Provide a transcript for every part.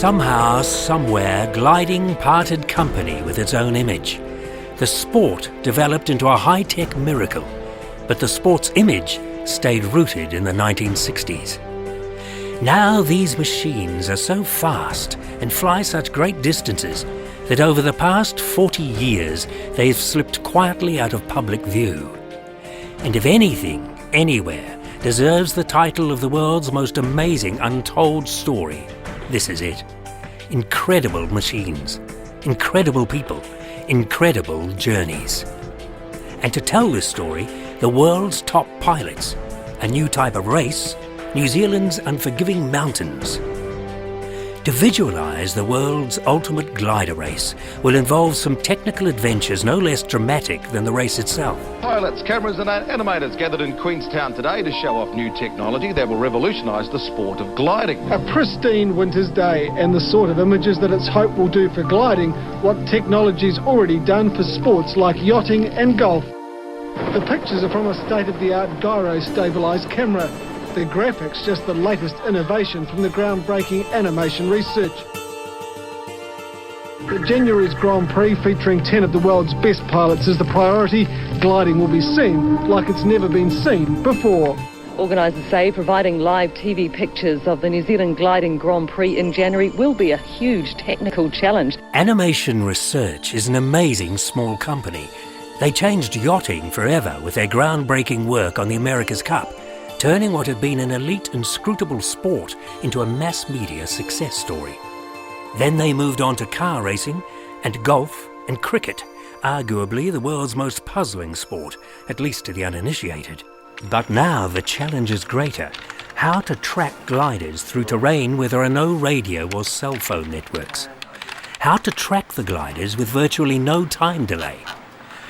Somehow, somewhere, gliding parted company with its own image. The sport developed into a high-tech miracle, but the sport's image stayed rooted in the 1960s. Now these machines are so fast and fly such great distances that over the past 40 years they've slipped quietly out of public view. And if anything, anywhere, deserves the title of the world's most amazing untold story, this is it. Incredible machines, incredible people, incredible journeys. And to tell this story, the world's top pilots, a new type of race, New Zealand's unforgiving mountains. To visualise the world's ultimate glider race will involve some technical adventures no less dramatic than the race itself. Pilots, cameras and animators gathered in Queenstown today to show off new technology that will revolutionise the sport of gliding. A pristine winter's day and the sort of images that it's hoped will do for gliding what technology's already done for sports like yachting and golf. The pictures are from a state-of-the-art gyro-stabilised camera. The graphics just the latest innovation from the groundbreaking animation research. The January's Grand Prix, featuring 10 of the world's best pilots, is the priority. Gliding will be seen like it's never been seen before. Organisers say providing live TV pictures of the New Zealand Gliding Grand Prix in January will be a huge technical challenge. Animation Research is an amazing small company. They changed yachting forever with their groundbreaking work on the America's Cup, turning what had been an elite, inscrutable sport into a mass media success story. Then they moved on to car racing and golf and cricket, arguably the world's most puzzling sport, at least to the uninitiated. But now the challenge is greater: how to track gliders through terrain where there are no radio or cell phone networks. How to track the gliders with virtually no time delay.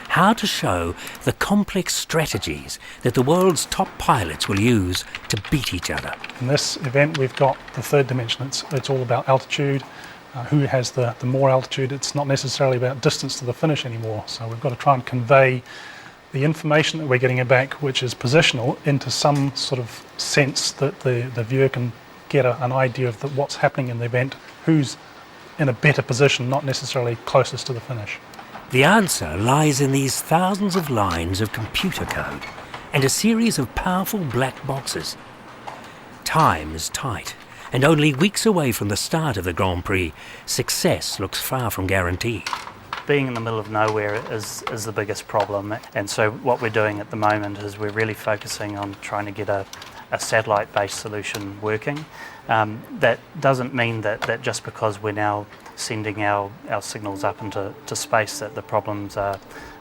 How to show the complex strategies that the world's top pilots will use to beat each other. In this event we've got the third dimension. It's all about altitude, who has the more altitude. It's not necessarily about distance to the finish anymore, so we've got to try and convey the information that we're getting back, which is positional, into some sort of sense that the viewer can get an idea of what's happening in the event, who's in a better position, not necessarily closest to the finish. The answer lies in these thousands of lines of computer code and a series of powerful black boxes. Time is tight, and only weeks away from the start of the Grand Prix, success looks far from guaranteed. Being in the middle of nowhere is the biggest problem, and so what we're doing at the moment is we're really focusing on trying to get a satellite-based solution working. That doesn't mean that just because we're now sending our signals up into space that the problems are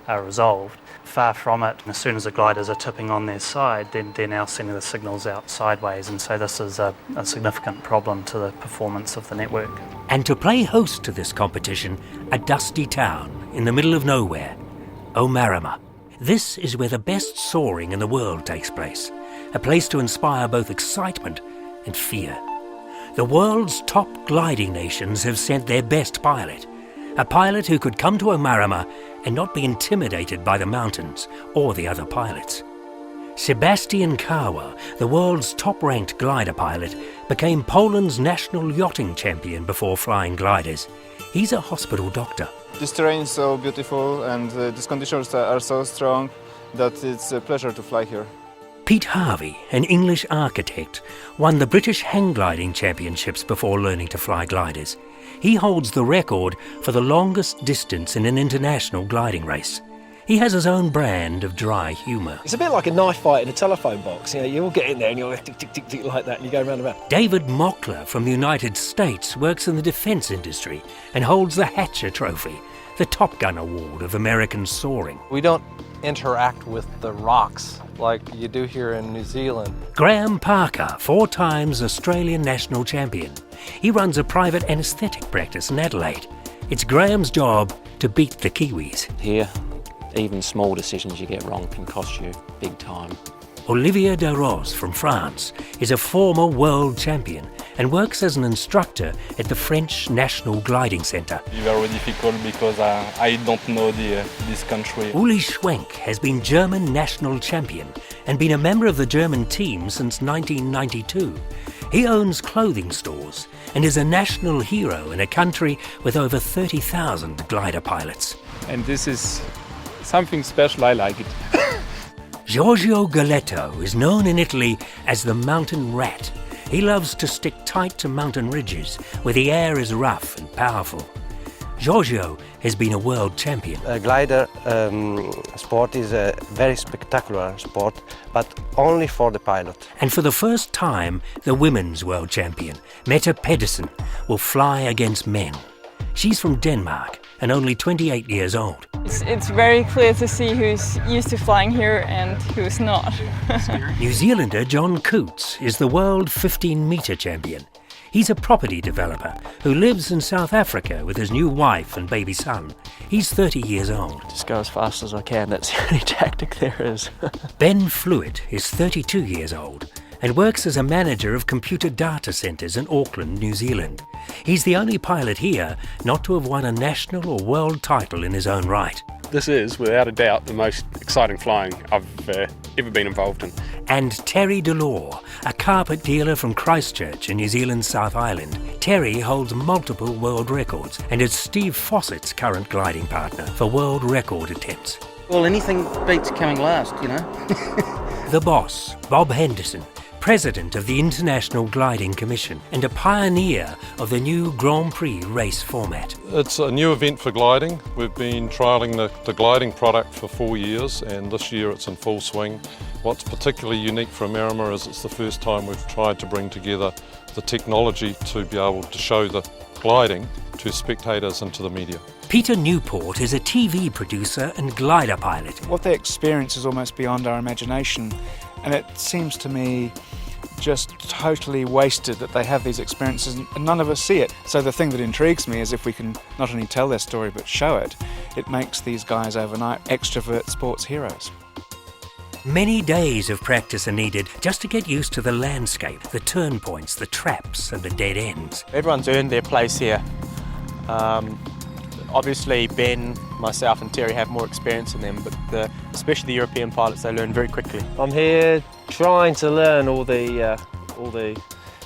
resolved. Far from it. As soon as the gliders are tipping on their side, then they're now sending the signals out sideways, and so this is a significant problem to the performance of the network. And to play host to this competition, a dusty town in the middle of nowhere, Omarama. This is where the best soaring in the world takes place, a place to inspire both excitement and fear. The world's top gliding nations have sent their best pilot, a pilot who could come to Omarama and not be intimidated by the mountains or the other pilots. Sebastian Kawa, the world's top-ranked glider pilot, became Poland's national yachting champion before flying gliders. He's a hospital doctor. This terrain is so beautiful and these conditions are so strong that it's a pleasure to fly here. Pete Harvey, an English architect, won the British hang gliding championships before learning to fly gliders. He holds the record for the longest distance in an international gliding race. He has his own brand of dry humour. It's a bit like a knife fight in a telephone box. You all get in there and you're tick, tick, tick, tick like that and you go round and round. David Mockler from the United States works in the defence industry and holds the Hatcher Trophy, the Top Gun award of American soaring. We don't interact with the rocks like you do here in New Zealand. Graham Parker, 4 times Australian national champion. He runs a private anaesthetic practice in Adelaide. It's Graham's job to beat the Kiwis. Here, even small decisions you get wrong can cost you big time. Olivier Darros from France is a former world champion and works as an instructor at the French National Gliding Centre. It's very difficult because I don't know this country. Uli Schwenk has been German national champion and been a member of the German team since 1992. He owns clothing stores and is a national hero in a country with over 30,000 glider pilots. And this is something special, I like it. Giorgio Galetto is known in Italy as the mountain rat. He loves to stick tight to mountain ridges where the air is rough and powerful. Giorgio has been a world champion. Glider sport is a very spectacular sport, but only for the pilot. And for the first time, the women's world champion, Mette Pedersen, will fly against men. She's from Denmark and only 28 years old. It's very clear to see who's used to flying here and who's not. New Zealander John Coots is the world 15-metre champion. He's a property developer who lives in South Africa with his new wife and baby son. He's 30 years old. Just go as fast as I can, that's the only tactic there is. Ben Fluitt is 32 years old and works as a manager of computer data centres in Auckland, New Zealand. He's the only pilot here not to have won a national or world title in his own right. This is, without a doubt, the most exciting flying I've ever been involved in. And Terry Delore, a carpet dealer from Christchurch in New Zealand's South Island. Terry holds multiple world records and is Steve Fawcett's current gliding partner for world record attempts. Well, anything beats coming last, you know. The boss, Bob Henderson, president of the International Gliding Commission and a pioneer of the new Grand Prix race format. It's a new event for gliding. We've been trialling the gliding product for 4 years and this year it's in full swing. What's particularly unique for Amerima is it's the first time we've tried to bring together the technology to be able to show the gliding to spectators and to the media. Peter Newport is a TV producer and glider pilot. What they experience is almost beyond our imagination, and it seems to me just totally wasted that they have these experiences and none of us see it. So the thing that intrigues me is if we can not only tell their story but show it, it makes these guys overnight extrovert sports heroes. Many days of practice are needed just to get used to the landscape, the turn points, the traps and the dead ends. Everyone's earned their place here. Obviously Ben, myself and Terry have more experience in them, but especially the European pilots, they learn very quickly. I'm here trying to learn all the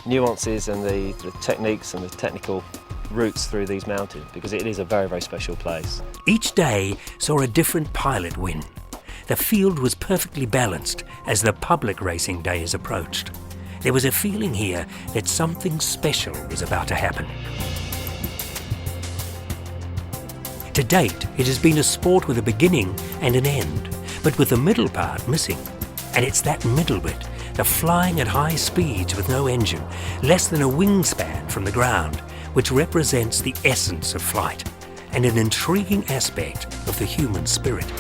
nuances and the techniques and the technical routes through these mountains because it is a very, very special place. Each day saw a different pilot win. The field was perfectly balanced as the public racing days approached. There was a feeling here that something special was about to happen. To date, it has been a sport with a beginning and an end, but with the middle part missing. And it's that middle bit, the flying at high speeds with no engine, less than a wingspan from the ground, which represents the essence of flight and an intriguing aspect of the human spirit.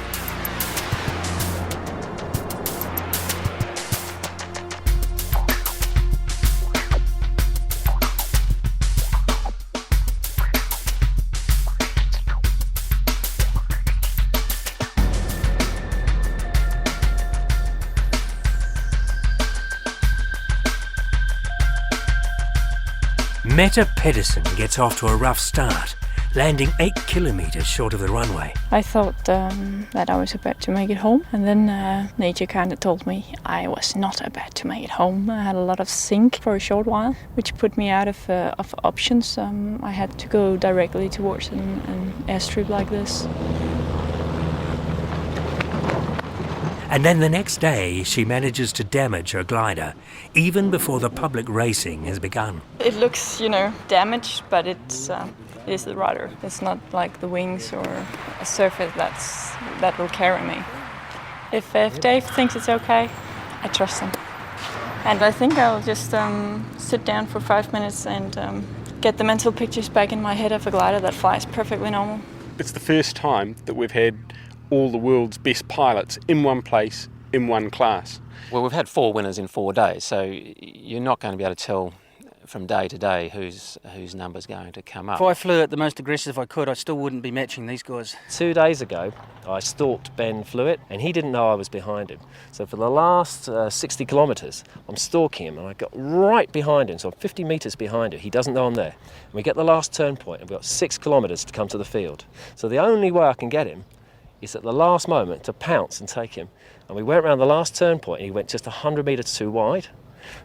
Mette Pedersen gets off to a rough start, landing 8 kilometers short of the runway. I thought that I was about to make it home, and then nature kind of told me I was not about to make it home. I had a lot of sink for a short while, which put me out of options. I had to go directly towards an airstrip like this. And then the next day, she manages to damage her glider, even before the public racing has begun. It looks, damaged, but it is the rudder. It's not like the wings or a surface that will carry me. If Dave thinks it's okay, I trust him. And I think I'll just sit down for 5 minutes and get the mental pictures back in my head of a glider that flies perfectly normal. It's the first time that we've had all the world's best pilots in one place, in one class. Well, we've had 4 winners in 4 days, so you're not going to be able to tell from day to day whose number's going to come up. If I flew at the most aggressive I could, I still wouldn't be matching these guys. 2 days ago, I stalked Ben Fluitt, and he didn't know I was behind him. So for the last 60 kilometres, I'm stalking him, and I got right behind him, so I'm 50 metres behind him. He doesn't know I'm there. And we get the last turn point, and we've got 6 kilometres to come to the field. So the only way I can get him is at the last moment to pounce and take him. And we went around the last turn point and he went just 100 metres too wide.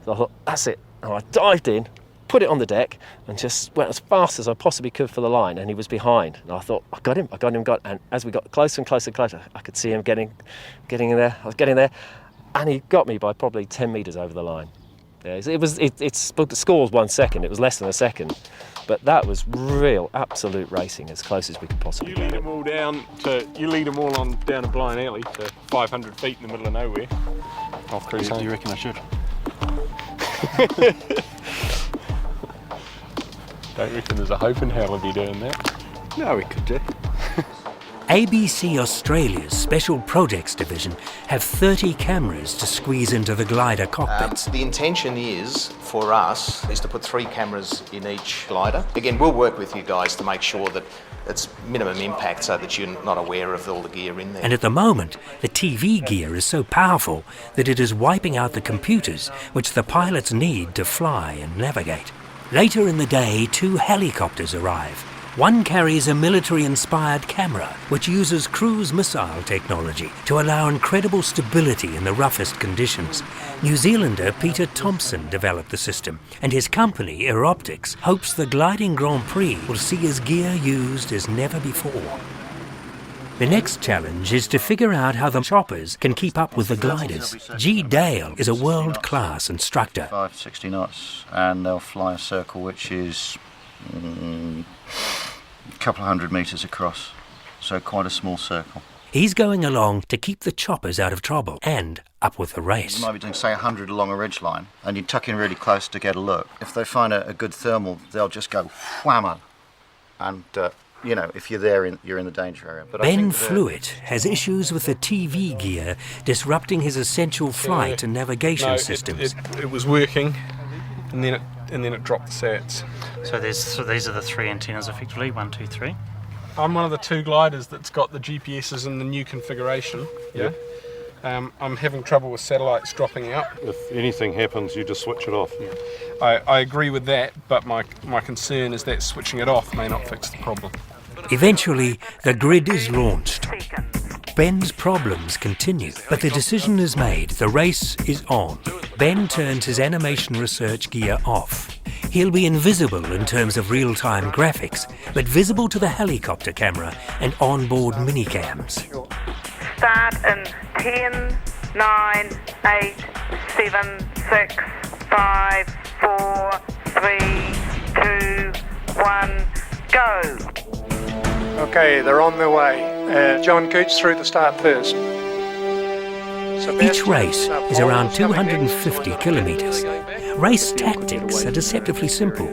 So I thought, that's it, And I dived in, put it on the deck, and just went as fast as I possibly could for the line, and he was behind. And I thought, I got him. And as we got closer and closer and closer, I could see him getting in there. I was getting there, and he got me by probably 10 metres over the line. Yeah, the score was 1 second. It was less than a second. But that was real, absolute racing, as close as we could possibly get. You lead them all on down a blind alley to 500 feet in the middle of nowhere. Off cruise home. Do you reckon I should? Don't reckon there's a hope in hell of you doing that. No, we could do. ABC Australia's Special Projects Division have 30 cameras to squeeze into the glider cockpits. The intention for us is to put 3 cameras in each glider. Again, we'll work with you guys to make sure that it's minimum impact so that you're not aware of all the gear in there. And at the moment, the TV gear is so powerful that it is wiping out the computers which the pilots need to fly and navigate. Later in the day, 2 helicopters arrive. One carries a military-inspired camera which uses cruise missile technology to allow incredible stability in the roughest conditions. New Zealander Peter Thompson developed the system, and his company, Aeroptics, hopes the gliding Grand Prix will see his gear used as never before. The next challenge is to figure out how the choppers can keep up with the gliders. G. Dale is a world-class instructor. 560 knots, and they'll fly a circle which is a couple of 100 metres across, so quite a small circle. He's going along to keep the choppers out of trouble and up with the race. You might be doing, say, 100 along a ridge line, and you tuck in really close to get a look. If they find a good thermal, they'll just go whammer, and if you're there, you're in the danger area. But Ben Fluitt has issues with the TV gear disrupting his essential flight and navigation systems. It was working, and then it dropped the sats. So these are the 3 antennas effectively, 1, 2, 3. I'm one of the 2 gliders that's got the GPSs in the new configuration. Yeah. I'm having trouble with satellites dropping out. If anything happens, you just switch it off. Yeah. I agree with that, but my concern is that switching it off may not fix the problem. Eventually, the grid is launched. Ben's problems continue, but the decision is made. The race is on. Ben turns his animation research gear off. He'll be invisible in terms of real-time graphics, but visible to the helicopter camera and onboard minicams. Start in 10, 9, 8, 7, 6, 5, 4, 3, 2, 1, go. Okay, they're on their way. John Coots through the start first. Each race is around 250 kilometres. Race tactics are deceptively simple.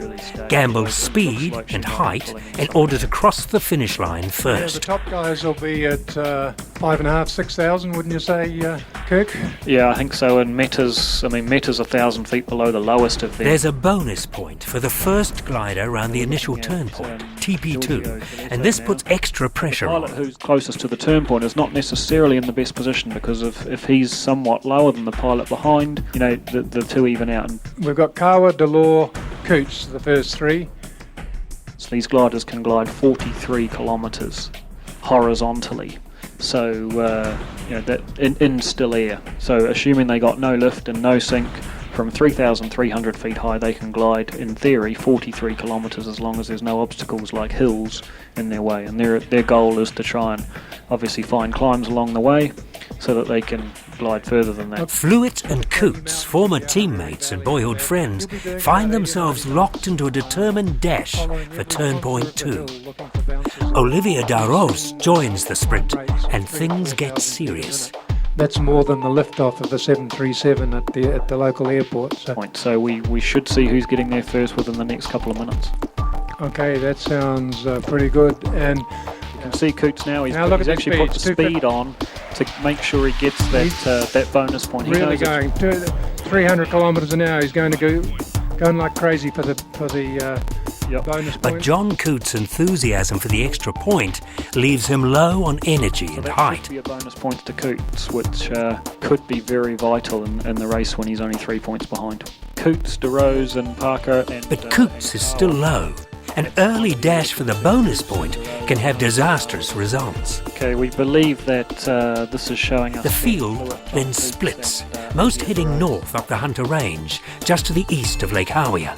Gamble speed and height in order to cross the finish line first. The top guys will be at 5,500, 6,000, wouldn't you say, Kirk? Yeah, I think so. And Meta's 1,000 feet below the lowest of them. There's a bonus point for the first glider around the initial turn point, TP2, and this puts extra pressure on. The pilot who's closest to the turn point is not necessarily in the best position, because if he's somewhat lower than the pilot behind, the 2 even out. We've got Kawa, Delore, Coots, the first 3. So these gliders can glide 43 kilometres horizontally. So, that in still air. So assuming they got no lift and no sink, from 3,300 feet high they can glide, in theory, 43 kilometres as long as there's no obstacles like hills in their way. And their goal is to try and obviously find climbs along the way so that they can glide further than that. Fluitt and Coots, former teammates and boyhood friends, find themselves locked into a determined dash for turn point 2. Olivia Darros joins the sprint, and things get serious. That's more than the liftoff of the 737 at the local airport. So we should see who's getting there first within the next couple of minutes. Okay, that sounds pretty good. And you can see Coots now. He's actually put the speed on to make sure he gets that bonus point. He really going 300 kilometres an hour. He's going like crazy for the bonus point. But John Coots' enthusiasm for the extra point leaves him low on energy and height. Should be a bonus point to Coots, which could be very vital in the race when he's only 3 points behind. Coots, DeRose and Parker. But Coots is still low. An early dash for the bonus point can have disastrous results. Okay, we believe that this is showing us... The field then splits, most heading north up the Hunter Range, just to the east of Lake Howea.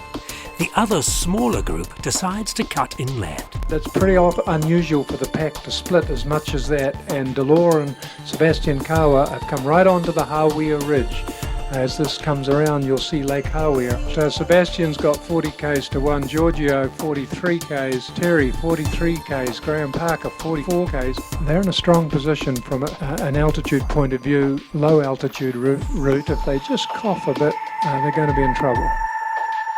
The other smaller group decides to cut inland. That's pretty unusual for the pack to split as much as that, and Delore and Sebastian Kawa have come right onto the Howea Ridge. As this comes around, you'll see Lake Howea. So Sebastian's got 40 k's to 1, Giorgio 43 k's, Terry 43 k's, Graham Parker 44 k's. They're in a strong position from an altitude point of view, low altitude route. If they just cough a bit, they're going to be in trouble.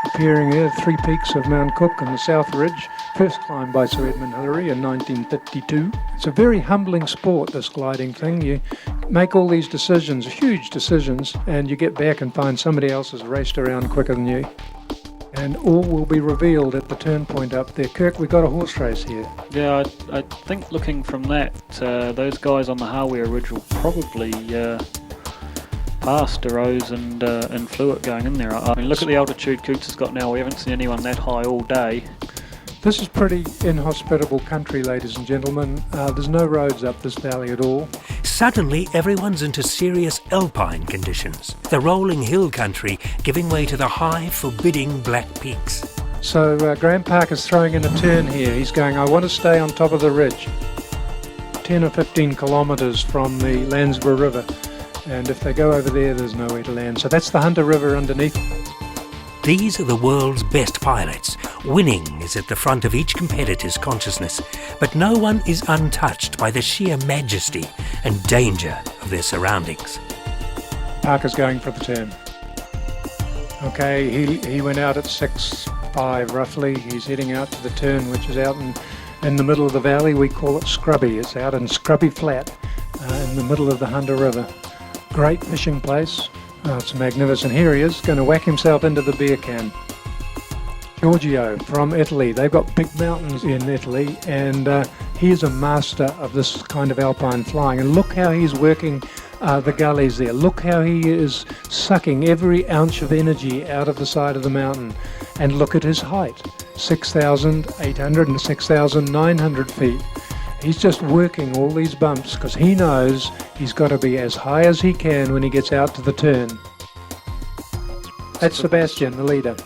Appearing here, 3 peaks of Mount Cook and the South Ridge, first climbed by Sir Edmund Hillary in 1952. It's a very humbling sport, this gliding thing. You make all these decisions, huge decisions, and you get back and find somebody else has raced around quicker than you. And all will be revealed at the turn point up there. Kirk, we got a horse race here. Yeah, I think looking from that, those guys on the Howea Ridge will probably... past DeRose and Fluid going in there. I mean, look at the altitude Coots has got now. We haven't seen anyone that high all day. This is pretty inhospitable country, ladies and gentlemen. There's no roads up this valley at all. Suddenly, everyone's into serious alpine conditions. The rolling hill country giving way to the high, forbidding black peaks. So Graham Parker's throwing in a turn here. He's going, I want to stay on top of the ridge. 10 or 15 kilometres from the Landsborough River. And if they go over there, there's nowhere to land. So that's the Hunter River underneath. These are the world's best pilots. Winning is at the front of each competitor's consciousness, but no one is untouched by the sheer majesty and danger of their surroundings. Parker's going for the turn. Okay, he went out at 6.5 roughly. He's heading out to the turn, which is out in the middle of the valley. We call it Scrubby. It's out in Scrubby Flat in the middle of the Hunter River. Great fishing place. Oh, it's magnificent. Here he is, going to whack himself into the beer can. Giorgio from Italy. They've got big mountains in Italy, and he's a master of this kind of alpine flying. And look how he's working the gullies there. Look how he is sucking every ounce of energy out of the side of the mountain. And look at his height, 6,800 and 6,900 feet. He's just working all these bumps because he knows he's got to be as high as he can when he gets out to the turn. That's Sebastian, the leader.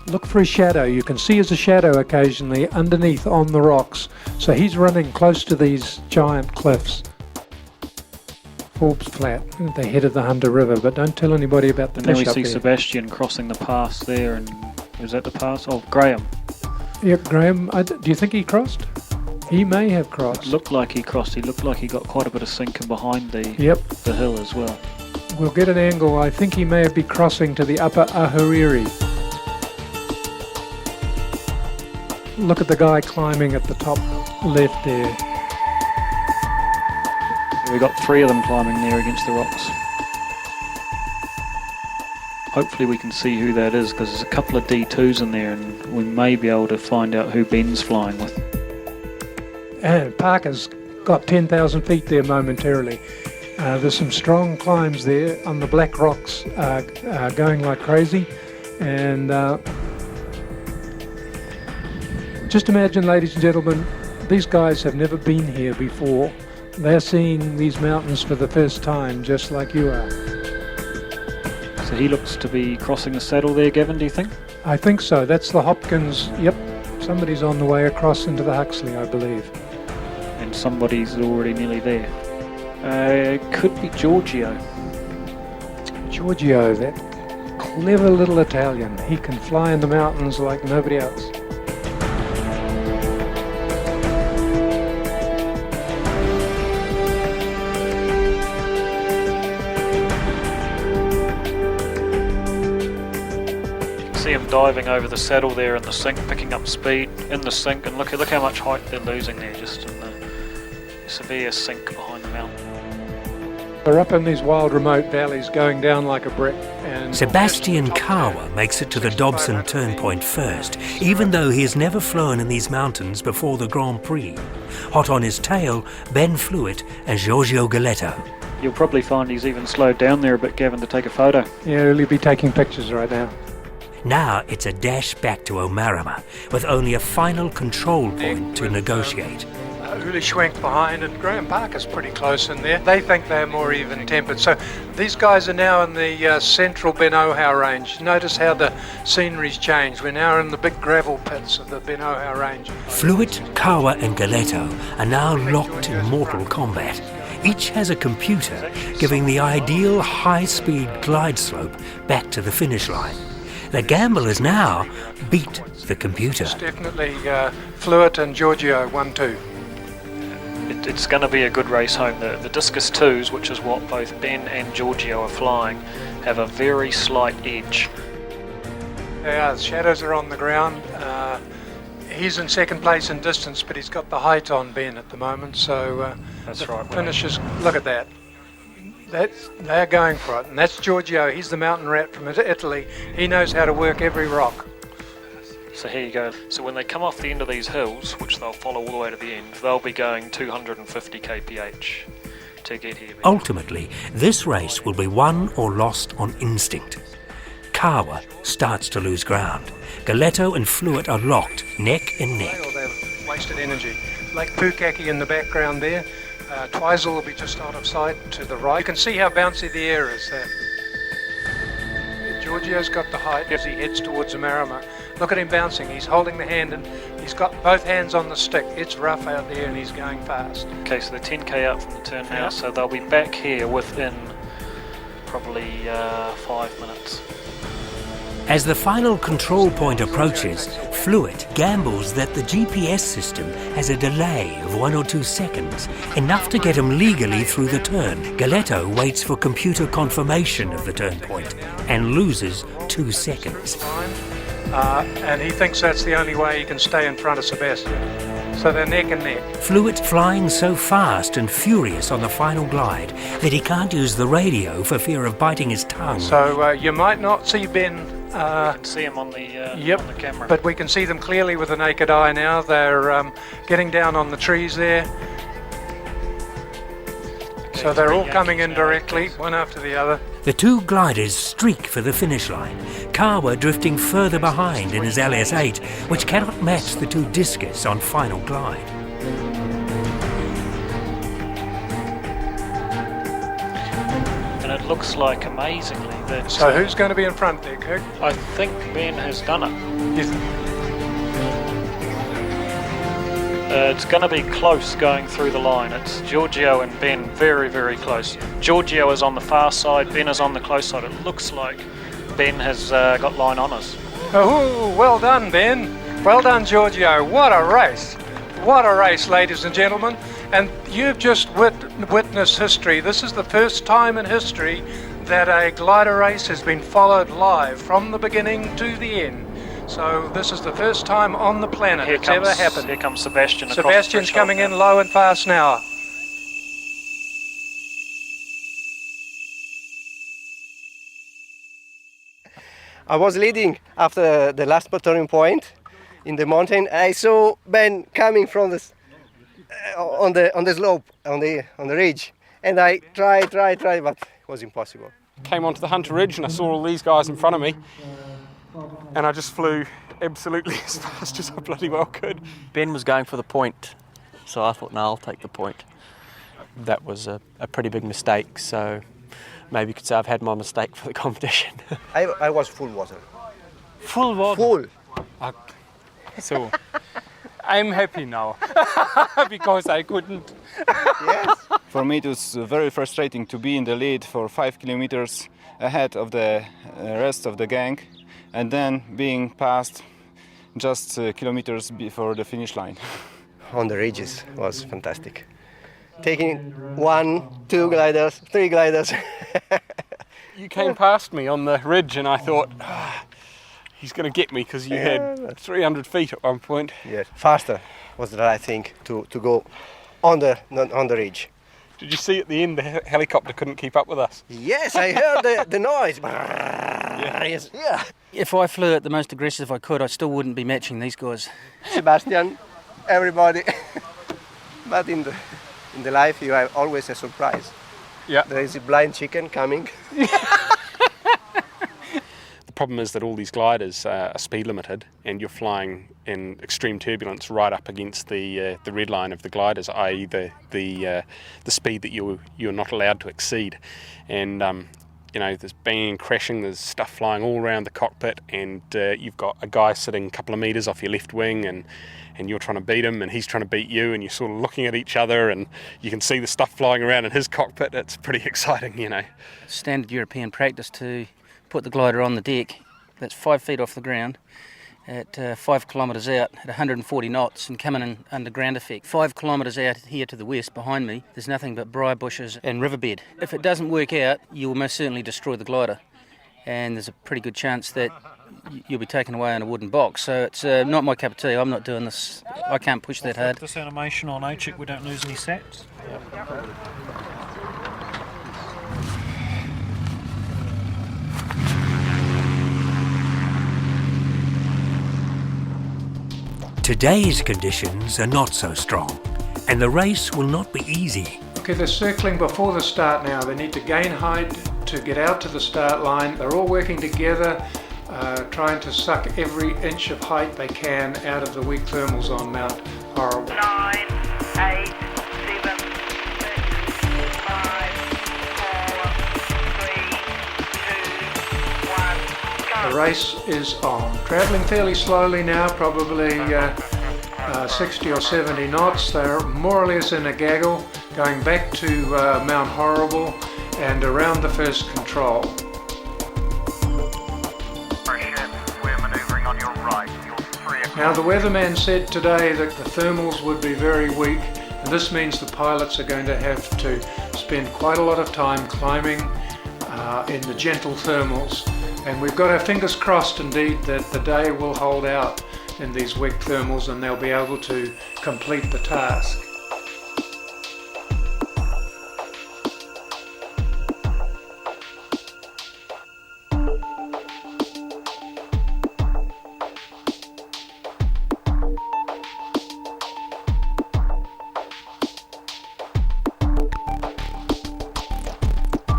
Look for his shadow. You can see as a shadow occasionally underneath on the rocks. So he's running close to these giant cliffs. Forbes Flat, at the head of the Hunter River, but don't tell anybody about the fish up there. Now we see Sebastian crossing the pass there, and is that the pass? Oh, Graham. Yep, Graham. Do you think he crossed? He may have crossed. It looked like he crossed. He looked like he got quite a bit of sinking behind the hill as well. We'll get an angle. I think he may have been crossing to the upper Ahuriri. Look at the guy climbing at the top left there. We've got 3 of them climbing there against the rocks. Hopefully we can see who that is, because there's a couple of D2s in there and we may be able to find out who Ben's flying with. And Parker's got 10,000 feet there momentarily. There's some strong climbs there on the black rocks going like crazy. And just imagine, ladies and gentlemen, these guys have never been here before. They're seeing these mountains for the first time, just like you are. So he looks to be crossing the saddle there, Gavin, do you think? I think so. That's the Hopkins. Yep. Somebody's on the way across into the Huxley, I believe. And somebody's already nearly there. It could be Giorgio. Giorgio, that clever little Italian. He can fly in the mountains like nobody else. See him diving over the saddle there in the sink, picking up speed in the sink, and look how much height they're losing there, just in the severe sink behind the mountain. They're up in these wild remote valleys going down like a brick. And Sebastian Kawa makes it to the Dobson turn point first, even though he has never flown in these mountains before the Grand Prix. Hot on his tail, Ben Fluid and Giorgio Galetto. You'll probably find he's even slowed down there a bit, Gavin, to take a photo. Yeah, he'll be taking pictures right now. Now it's a dash back to Omarama, with only a final control point to negotiate. Uli Schwenk behind, and Graham Parker's pretty close in there. They think they're more even-tempered. So these guys are now in the central Ben Ohau range. Notice how the scenery's changed. We're now in the big gravel pits of the Ben Ohau range. Fluit, Kawa and Galeto are now locked in mortal combat. Each has a computer giving the ideal high-speed glide slope back to the finish line. The gamble is now beat the computer. It's definitely Fluit and Giorgio 1-2. It's going to be a good race home. The Discus 2s, which is what both Ben and Giorgio are flying, have a very slight edge. Yeah, the shadows are on the ground. He's in second place in distance, but he's got the height on Ben at the moment, so that's right. Finishes, look at that. They're going for it, and that's Giorgio. He's the mountain rat from Italy. He knows how to work every rock. So here you go. So when they come off the end of these hills, which they'll follow all the way to the end, they'll be going 250 kph to get here. Ultimately, this race will be won or lost on instinct. Kawa starts to lose ground. Galeto and Fluit are locked, neck and neck. They've wasted energy. Lake Pukaki in the background there. Twizel will be just out of sight to the right. You can see how bouncy the air is there. Giorgio's got the height as he heads towards Omarama. Look at him bouncing. He's holding the hand and he's got both hands on the stick. It's rough out there and he's going fast. Okay, so they're 10k out from the turn now, so they'll be back here within probably 5 minutes. As the final control point approaches, Fluit gambles that the GPS system has a delay of 1 or 2 seconds, enough to get him legally through the turn. Galeto waits for computer confirmation of the turn point and loses 2 seconds. And he thinks that's the only way he can stay in front of Sebastian. So they're neck and neck. Fluit flying so fast and furious on the final glide that he can't use the radio for fear of biting his tongue. So you might not see Ben. You can see him on the camera. But we can see them clearly with the naked eye now. They're getting down on the trees there. Okay, so they're all coming in directly, one after the other. The two gliders streak for the finish line. Kawa drifting further behind in his LS8, which cannot match the two Discus on final glide. And it looks like, amazingly, that... So who's going to be in front there, Kirk? I think Ben has done it. It's going to be close going through the line. It's Giorgio and Ben, very, very close. Giorgio is on the far side, Ben is on the close side. It looks like Ben has got line honours. Oh, well done, Ben. Well done, Giorgio. What a race. What a race, ladies and gentlemen. And you've just witnessed history. This is the first time in history that a glider race has been followed live from the beginning to the end. So this is the first time on the planet it's ever happened. Here comes Sebastian. Sebastian's coming in low and fast now. I was leading after the last turning point in the mountain. I saw Ben coming from the on the slope, on the ridge, and I tried, but it was impossible. Came onto the Hunter Ridge and I saw all these guys in front of me, and I just flew absolutely as fast as I bloody well could. Ben was going for the point, so I thought, no, I'll take the point. That was a pretty big mistake, so maybe you could say I've had my mistake for the competition. I was full water. Full water? Full. So, I'm happy now, because I couldn't. Yes. For me it was very frustrating to be in the lead for 5 kilometers ahead of the rest of the gang, and then being passed just kilometers before the finish line. On the ridges was fantastic. Taking 1, 2 gliders, 3 gliders. You came past me on the ridge and I thought, he's going to get me, because you had 300 feet at one point. Yes, faster was the right thing to go on the ridge. Did you see at the end the helicopter couldn't keep up with us? Yes, I heard the noise. Yes. Yeah. If I flew it the most aggressive I could, I still wouldn't be matching these guys. Sebastian, everybody. But in the life you have always a surprise. Yeah. There is a blind chicken coming. The problem is that all these gliders are speed limited, and you're flying in extreme turbulence right up against the red line of the gliders, i.e. the speed that you're not allowed to exceed. And there's banging, crashing, there's stuff flying all around the cockpit, and you've got a guy sitting a couple of metres off your left wing, and you're trying to beat him, and he's trying to beat you, and you're sort of looking at each other, and you can see the stuff flying around in his cockpit. It's pretty exciting, Standard European practice to put the glider on the deck that's 5 feet off the ground at 5 kilometres out at 140 knots and coming in under ground effect. 5 kilometres out here to the west behind me, there's nothing but briar bushes and riverbed. If it doesn't work out, you will most certainly destroy the glider, and there's a pretty good chance that you'll be taken away in a wooden box. So it's not my cup of tea. I'm not doing this. I can't push that hard. This animation on HIC, we don't lose any sats. Today's conditions are not so strong, and the race will not be easy. Okay, they're circling before the start now. They need to gain height to get out to the start line. They're all working together, trying to suck every inch of height they can out of the weak thermals on Mount Horrible. 9, 8, 7, 6, 5, 4, 3, 2, 1, go. The race is on. Travelling fairly slowly now, probably 60 or 70 knots. They're more or less in a gaggle, going back to Mount Horrible and around the first control. Now the weatherman said today that the thermals would be very weak, and this means the pilots are going to have to spend quite a lot of time climbing in the gentle thermals. And we've got our fingers crossed indeed that the day will hold out in these weak thermals and they'll be able to complete the task.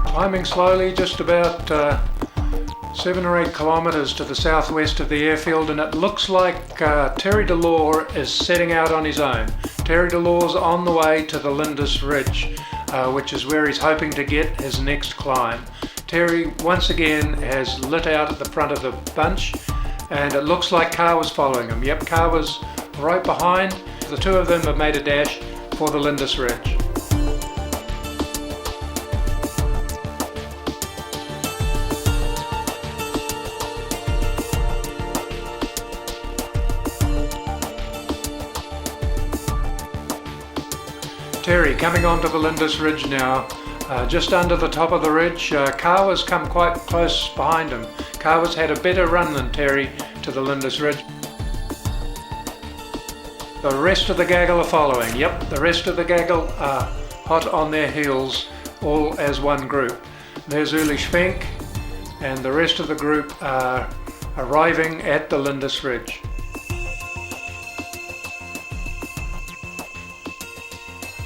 Climbing slowly, just about 7 or 8 kilometres to the southwest of the airfield, and it looks like Terry Delore is setting out on his own. Terry Delore's on the way to the Lindis Ridge, which is where he's hoping to get his next climb. Terry once again has lit out at the front of the bunch, and it looks like Kawa's following him. Yep, Kawa's right behind. The two of them have made a dash for the Lindis Ridge. Terry coming onto the Lindis Ridge now, just under the top of the ridge. Kawa's come quite close behind him. Kawa's had a better run than Terry to the Lindis Ridge. The rest of the gaggle are following. Yep, the rest of the gaggle are hot on their heels, all as one group. There's Uli Schwenk, and the rest of the group are arriving at the Lindis Ridge.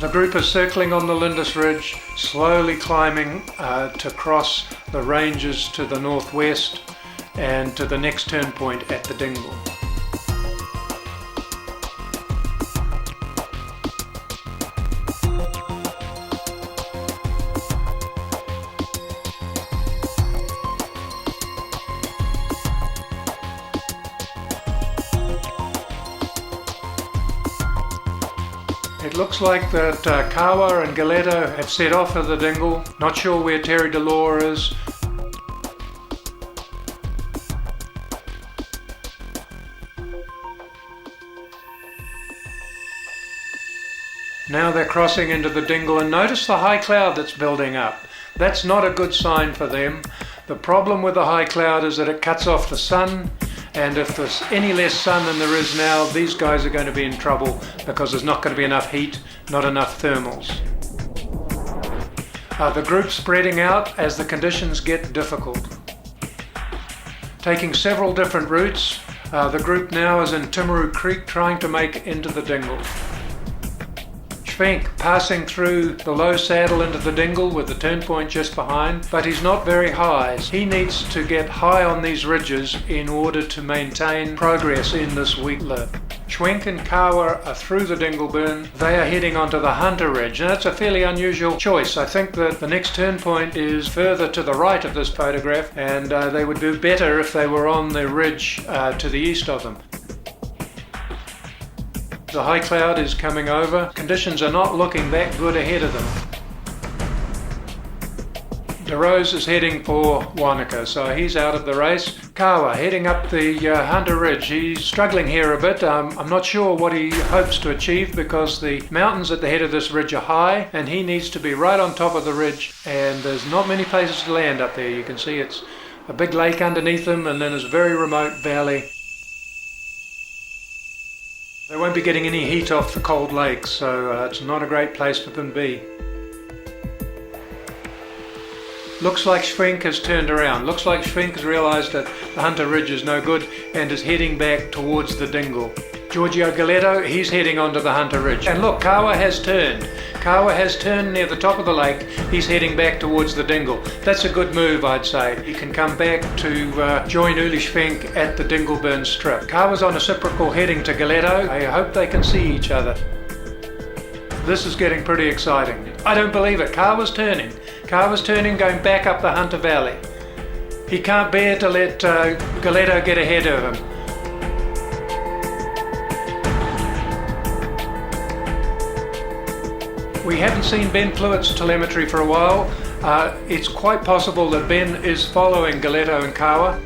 The group is circling on the Lindis Ridge, slowly climbing to cross the ranges to the northwest and to the next turn point at the dingle. It looks like that Kawa and Galletto have set off of the dingle. Not sure where Terry Delore is. Now they're crossing into the dingle, and notice the high cloud that's building up. That's not a good sign for them. The problem with the high cloud is that it cuts off the sun, and if there's any less sun than there is now, these guys are going to be in trouble because there's not going to be enough heat, not enough thermals. The group's spreading out as the conditions get difficult. Taking several different routes, the group now is in Timaru Creek trying to make into the dingle. Schwenk passing through the low saddle into the dingle with the turn point just behind, but he's not very high. He needs to get high on these ridges in order to maintain progress in this weak lift. Schwenk and Kawa are through the Dingleburn. They are heading onto the Hunter Ridge, and that's a fairly unusual choice. I think that the next turn point is further to the right of this photograph, and they would do better if they were on the ridge to the east of them. The high cloud is coming over. Conditions are not looking that good ahead of them. De Rose is heading for Wanaka, so he's out of the race. Kawa heading up the Hunter Ridge. He's struggling here a bit. I'm not sure what he hopes to achieve because the mountains at the head of this ridge are high and he needs to be right on top of the ridge, and there's not many places to land up there. You can see it's a big lake underneath him and then there's a very remote valley. They won't be getting any heat off the cold lake, so it's not a great place for them to be. Looks like Schwenk has turned around. Looks like Schwenk has realised that the Hunter Ridge is no good and is heading back towards the dingle. Giorgio Galetto, he's heading onto the Hunter Ridge. And look, Kawa has turned. Kawa has turned near the top of the lake. He's heading back towards the dingle. That's a good move, I'd say. He can come back to join Uli Schwenk at the Dingleburn strip. Kawa's on a reciprocal heading to Galetto. I hope they can see each other. This is getting pretty exciting. I don't believe it. Kawa's turning. Kawa's turning, going back up the Hunter Valley. He can't bear to let Galetto get ahead of him. We haven't seen Ben Fluitt's telemetry for a while. It's quite possible that Ben is following Galetto and Kawa.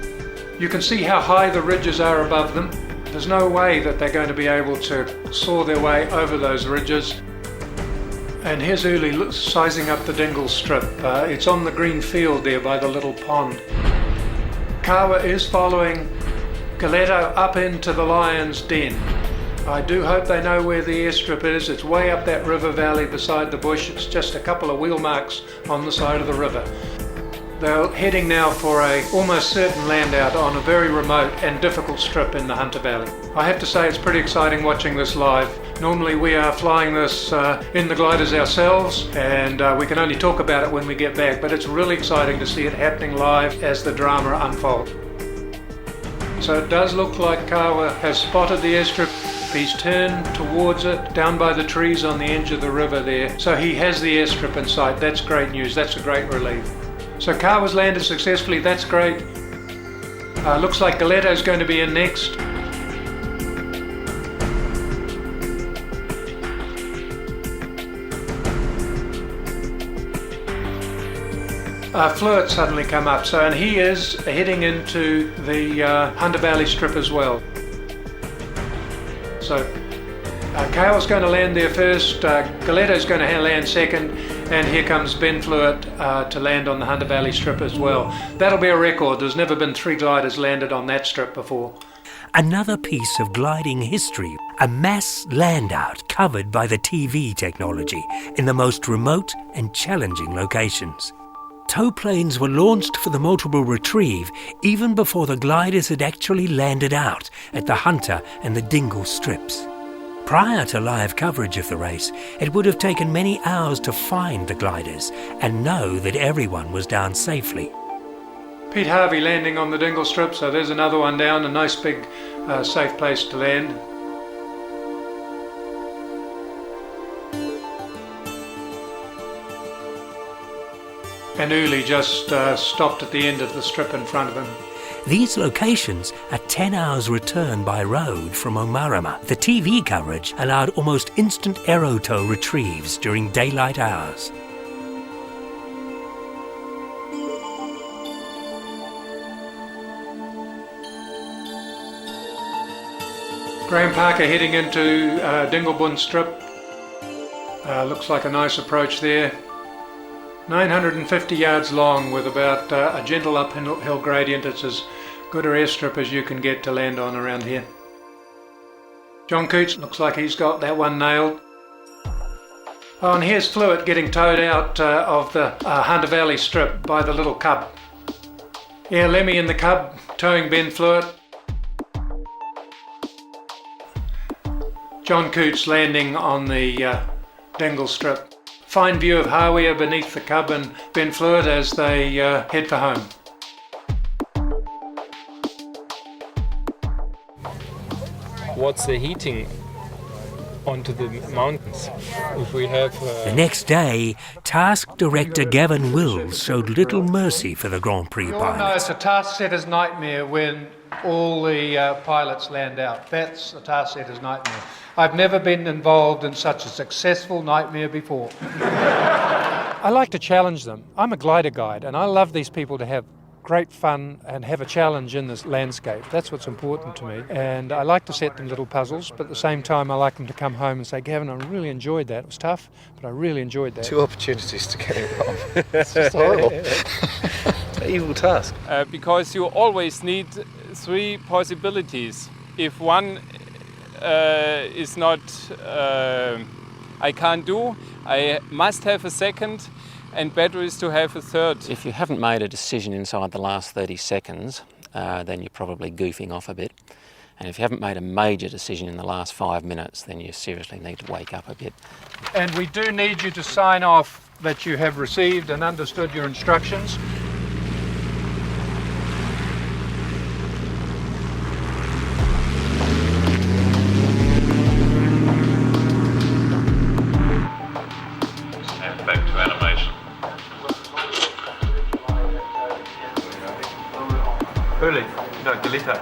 You can see how high the ridges are above them. There's no way that they're going to be able to saw their way over those ridges. And here's Uli sizing up the dingle strip. It's on the green field there by the little pond. Kawa is following Galetto up into the lion's den. I do hope they know where the airstrip is. It's way up that river valley beside the bush. It's just a couple of wheel marks on the side of the river. They're heading now for a almost certain land out on a very remote and difficult strip in the Hunter Valley. I have to say it's pretty exciting watching this live. Normally we are flying this in the gliders ourselves and we can only talk about it when we get back, but it's really exciting to see it happening live as the drama unfolds. So it does look like Kawa has spotted the airstrip. He's turned towards it, down by the trees on the edge of the river there. So he has the airstrip in sight. That's great news. That's a great relief. So Kawa's landed successfully. That's great. Looks like Galetto's going to be in next. Fluitt suddenly come up, and he is heading into the Hunter Valley strip as well. So Kawa's going to land there first, Galetto's going to land second, and here comes Ben Fluitt to land on the Hunter Valley strip as well. That'll be a record. There's never been 3 gliders landed on that strip before. Another piece of gliding history, a mass land-out covered by the TV technology in the most remote and challenging locations. Tow planes were launched for the multiple retrieve even before the gliders had actually landed out at the Hunter and the Dingle strips. Prior to live coverage of the race, it would have taken many hours to find the gliders and know that everyone was down safely. Pete Harvey landing on the Dingle strip, so there's another one down, a nice big safe place to land. And Uli just stopped at the end of the strip in front of him. These locations are 10 hours return by road from Omarama. The TV coverage allowed almost instant aerotow retrieves during daylight hours. Graham Parker heading into Dinglebund strip. Looks like a nice approach there. 950 yards long with about a gentle uphill gradient. It's as good a airstrip as you can get to land on around here. John Coots looks like he's got that one nailed. Oh, and here's Fluitt getting towed out of the Hunter Valley strip by the little cub. Yeah, Lemmy in the cub towing Ben Fluitt. John Coots landing on the Dingle Strip. Fine view of Hawea beneath the Cub and Benfluet as they head for home. What's the heating onto the mountains? If we have The next day, Task Director Gavin Wills showed little mercy for the Grand Prix You all know pilots. it's a task setter's nightmare when all the pilots land out. That's a task setter's nightmare. I've never been involved in such a successful nightmare before. I like to challenge them. I'm a glider guide and I love these people to have great fun and have a challenge in this landscape. That's what's important to me. And I like to set them little puzzles, but at the same time I like them to come home and say, Gavin, I really enjoyed that. It was tough, but I really enjoyed that. 2 opportunities to get it wrong. It's just horrible. It's an evil task. because you always need 3 possibilities. If one is not, I can't do, I must have a second, and better is to have a third. If you haven't made a decision inside the last 30 seconds, then you're probably goofing off a bit. And if you haven't made a major decision in the last 5 minutes, then you seriously need to wake up a bit. And we do need you to sign off that you have received and understood your instructions. And back to animation. Early. No, Gladiator.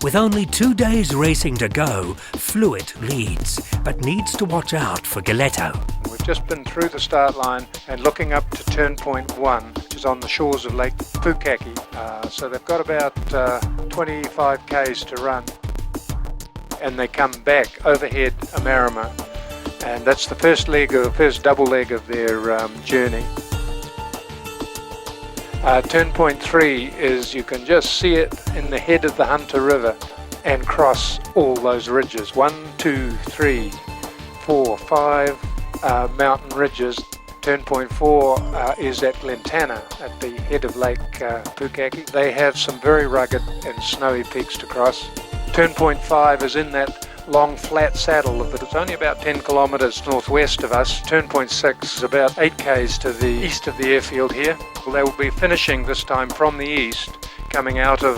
With only 2 days racing to go, Fluet leads, but needs to watch out for Galetto. We've just been through the start line and looking up to turn point 1, which is on the shores of Lake Pukaki. So they've got about 25 k's to run. And they come back overhead Amarama, and that's the first double leg of their journey. Turn point 3 is, you can just see it in the head of the Hunter River and cross all those ridges. 1, 2, 3, 4, 5 mountain ridges. Turn point 4 is at Lentana at the head of Lake Pukaki. They have some very rugged and snowy peaks to cross. Turn point 5 is in that long flat saddle, but it's only about 10 kilometres northwest of us. Turn point 6 is about 8 k's to the east of the airfield here. They will be finishing this time from the east, coming out of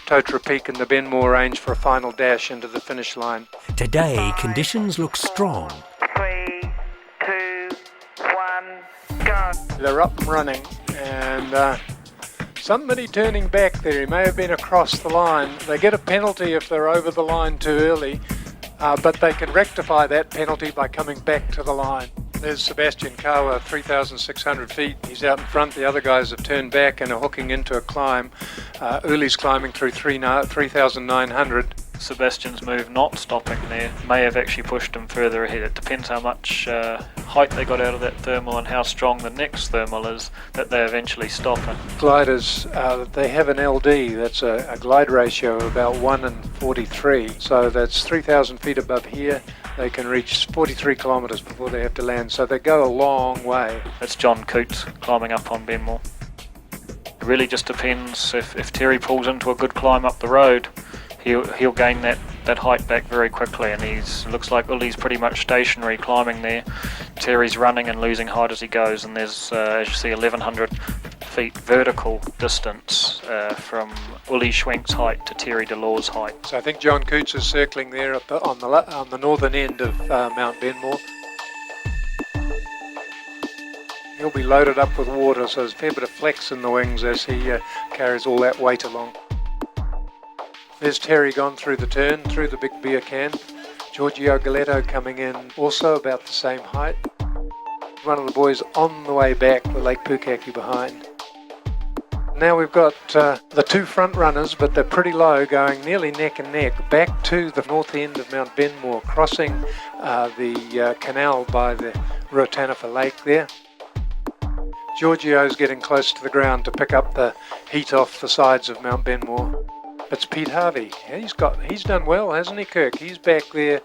Totra Peak in the Benmore Range for a final dash into the finish line. Today, conditions look strong. 3, 2, 1, go. They're up and running, and somebody turning back there, he may have been across the line. They get a penalty if they're over the line too early, but they can rectify that penalty by coming back to the line. There's Sebastian Kawa, 3,600 feet. He's out in front. The other guys have turned back and are hooking into a climb. Uli's climbing through 3,900. Sebastian's move not stopping there may have actually pushed him further ahead. It depends how much height they got out of that thermal and how strong the next thermal is that they eventually stop it. Gliders, they have an LD, that's a glide ratio of about 1 in 43. So that's 3,000 feet above here. They can reach 43 kilometres before they have to land, so they go a long way. That's John Cootes climbing up on Benmore. It really just depends if Terry pulls into a good climb up the road, he'll gain that height back very quickly, and looks like Uli's pretty much stationary climbing there. Terry's running and losing height as he goes, and there's, as you see, 1,100 feet vertical distance from Uli Schwenk's height to Terry Delors' height. So I think John Cootes is circling there on the northern end of Mount Benmore. He'll be loaded up with water, so there's a fair bit of flex in the wings as he carries all that weight along. There's Terry gone through the turn, through the big beer can. Giorgio Galetto coming in also about the same height. One of the boys on the way back with Lake Pukaki behind. Now we've got the 2 front runners, but they're pretty low, going nearly neck and neck, back to the north end of Mount Benmore, crossing the canal by the Rotanifa Lake there. Giorgio's getting close to the ground to pick up the heat off the sides of Mount Benmore. It's Pete Harvey. He's done well, hasn't he, Kirk? He's back there.